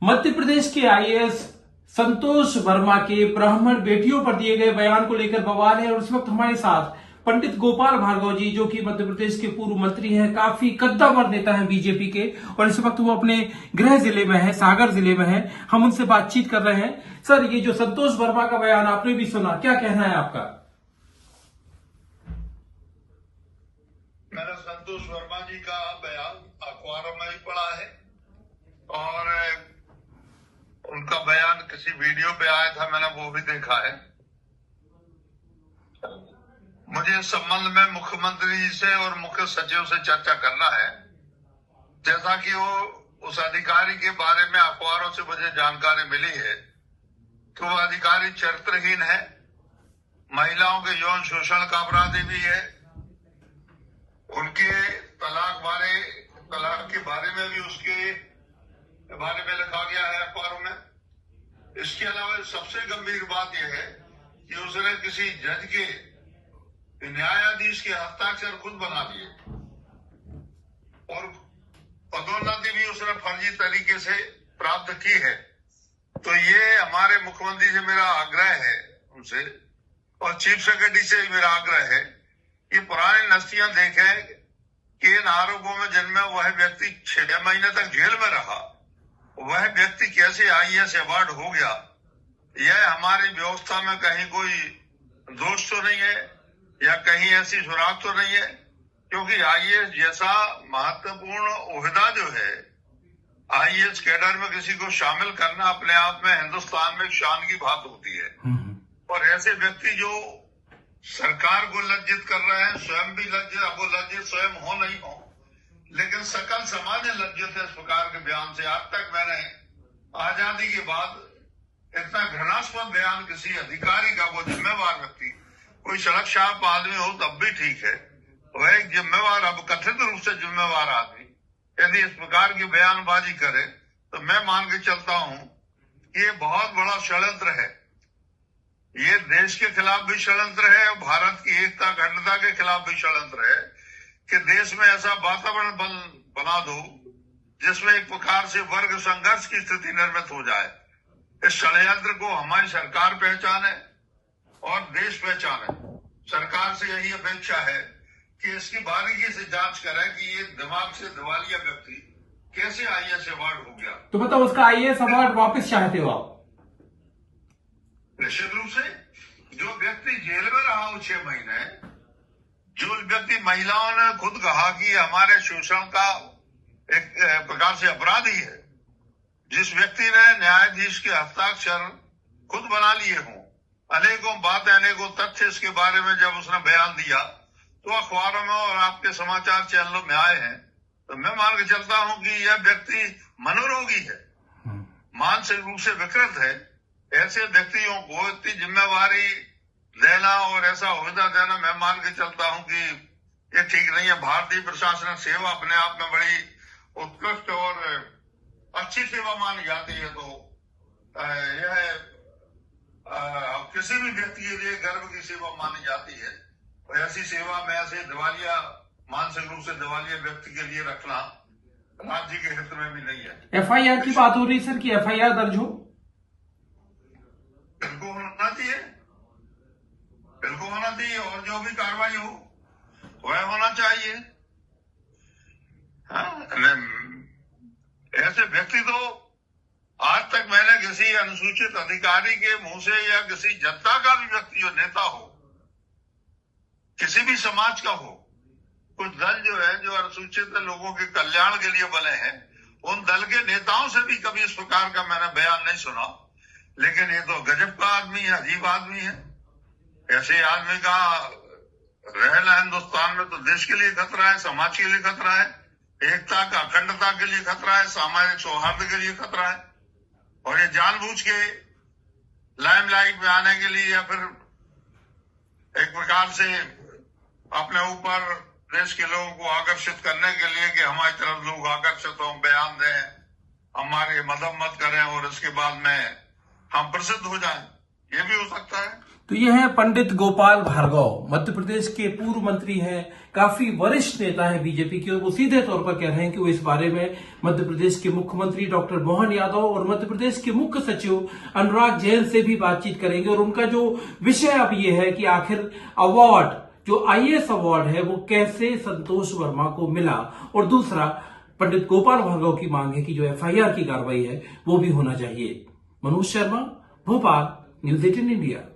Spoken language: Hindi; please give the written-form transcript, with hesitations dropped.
मध्य प्रदेश के आईएएस संतोष वर्मा के ब्राह्मण बेटियों पर दिए गए बयान को लेकर बवाल है और इस वक्त हमारे साथ पंडित गोपाल भार्गव जी, जो कि मध्य प्रदेश के पूर्व मंत्री हैं, काफी कद्दावर नेता हैं बीजेपी के, और इस वक्त वो अपने गृह जिले में है, सागर जिले में है। हम उनसे बातचीत कर रहे हैं। सर, ये जो संतोष वर्मा का बयान आपने भी सुना, क्या कहना है आपका? मैंने संतोष वर्मा जी का बयान अखबारों में ही पढ़ा है और उनका बयान किसी वीडियो पे आया था, मैंने वो भी देखा है। मुझे इस संबंध में मुख्यमंत्री जी से और मुख्य सचिव से चर्चा करना है। जैसा कि वो उस अधिकारी के बारे में अखबारों से मुझे जानकारी मिली है कि वो अधिकारी चरित्रहीन है, महिलाओं के यौन शोषण का अपराधी भी है, उनके तलाक के बारे में भी उसके बारे में लिखा गया है अखबारों में। इसके अलावा सबसे गंभीर बात यह है कि उसने किसी जज के न्यायाधीश के हस्ताक्षर खुद बना दिए और पदोन्नति भी उसने फर्जी तरीके से प्राप्त की है। तो ये हमारे मुख्यमंत्री से मेरा आग्रह है उनसे, और चीफ सेक्रेटरी से मेरा आग्रह है कि पुरानी नस्तियां देखें कि इन आरोपों में जिनमें वह व्यक्ति 6 महीने तक जेल में रहा, वह व्यक्ति कैसे आईएएस अवार्ड हो गया। यह हमारी व्यवस्था में कहीं कोई दोष तो नहीं है या कहीं ऐसी सुराग तो नहीं है, क्योंकि आईएएस जैसा महत्वपूर्ण ओहदा जो है, आईएएस कैडर में किसी को शामिल करना अपने आप में हिंदुस्तान में शान की बात होती है। और ऐसे व्यक्ति जो सरकार को लज्जित कर रहे हैं, स्वयं भी लज्जित, अब वो लज्जित स्वयं हो नहीं हो, लेकिन सकल समाज लज्जित है इस प्रकार के बयान से। आज तक मैंने आजादी के बाद इतना घृणास्पद बयान किसी अधिकारी का, वो जिम्मेवार व्यक्ति, कोई सड़क शार्प आदमी हो तब भी ठीक है, वह एक जिम्मेवार, अब कथित रूप से जिम्मेवार आदमी यदि इस प्रकार की बयानबाजी करे तो मैं मान के चलता हूं कि ये बहुत बड़ा षड्यंत्र है। ये देश के खिलाफ भी षड्यंत्र है और भारत की एकता अखंडता के खिलाफ भी षड्यंत्र है कि देश में ऐसा वातावरण बना दो जिसमें एक प्रकार से वर्ग संघर्ष की स्थिति निर्मित हो जाए। इस षड्यंत्र को हमारी सरकार पहचाने और देश पहचाने। सरकार से यही अपेक्षा है कि इसकी बारीकी से जांच करें कि ये दिमाग से दिवालिया व्यक्ति कैसे आईएएस अवार्ड हो गया। तो मतलब उसका आईएएस अवार्ड वापस चाहते हो आप? निश्चित रूप से। जो व्यक्ति जेल में रहा हो 6 महीने, जो व्यक्ति, महिलाओं ने खुद कहा कि हमारे शोषण का एक प्रकार से अपराधी है, जिस व्यक्ति ने न्यायाधीश के हस्ताक्षर खुद बना लिए हों, अनेकों बातें, अनेकों तथ्य इसके बारे में जब उसने बयान दिया तो अखबारों में और आपके समाचार चैनलों में आए हैं, तो मैं मान के चलता हूं कि यह व्यक्ति मनोरोगी है, मानसिक रूप से विकृत है। ऐसे व्यक्तियों को इतनी जिम्मेवारी देना और ऐसा ओहदा देना, मैं मान के चलता हूं कि ये ठीक नहीं है। भारतीय प्रशासनिक सेवा अपने आप में बड़ी उत्कृष्ट और अच्छी सेवा मानी जाती है, तो यह किसी भी व्यक्ति के लिए गर्व की सेवा मानी जाती है। और ऐसी सेवा में ऐसे दिवालिया, मानसिक रूप से दिवालिया व्यक्ति के लिए रखना राज्य के हित में भी नहीं है। एफआईआर की बात हो रही सर, कि एफआईआर दर्ज हो? बिल्कुल होना चाहिए, बिल्कुल होना चाहिए, और जो भी कार्रवाई हो वह होना चाहिए। ऐसे व्यक्ति तो आज तक मैंने किसी अनुसूचित अधिकारी के मुंह से या किसी जनता का भी व्यक्ति जो नेता हो, किसी भी समाज का हो, कुछ दल जो है जो अनुसूचित लोगों के कल्याण के लिए बने हैं, उन दल के नेताओं से भी कभी इस प्रकार का मैंने बयान नहीं सुना। लेकिन ये तो गजब का आदमी है, अजीब आदमी है। ऐसे आदमी का रहना हिंदुस्तान में तो देश के लिए खतरा है, समाज के लिए खतरा है, एकता का, अखंडता के लिए खतरा है, सामाजिक सौहार्द के लिए खतरा है। और ये जानबूझ के लाइमलाइट में आने के लिए या फिर एक प्रकार से अपने ऊपर देश के लोगों को आकर्षित करने के लिए कि हमारी तरफ लोग आकर्षित हों, बयान दें, हमारे मदद मत करें और इसके बाद में हम प्रसिद्ध हो जाएं, ये भी हो सकता है। तो ये है पंडित गोपाल भार्गव, मध्य प्रदेश के पूर्व मंत्री हैं, काफी वरिष्ठ नेता है बीजेपी के, और वो सीधे तौर पर कह रहे हैं कि वो इस बारे में मध्य प्रदेश के मुख्यमंत्री डॉक्टर मोहन यादव और मध्य प्रदेश के मुख्य सचिव अनुराग जैन से भी बातचीत करेंगे। और उनका जो विषय अब ये है कि आखिर अवार्ड, जो आईएएस अवार्ड है, वो कैसे संतोष वर्मा को मिला, और दूसरा पंडित गोपाल भार्गव की मांग है कि जो एफआईआर की कार्रवाई है वो भी होना चाहिए। Manoj Sharma, Bhopal, news 18 India.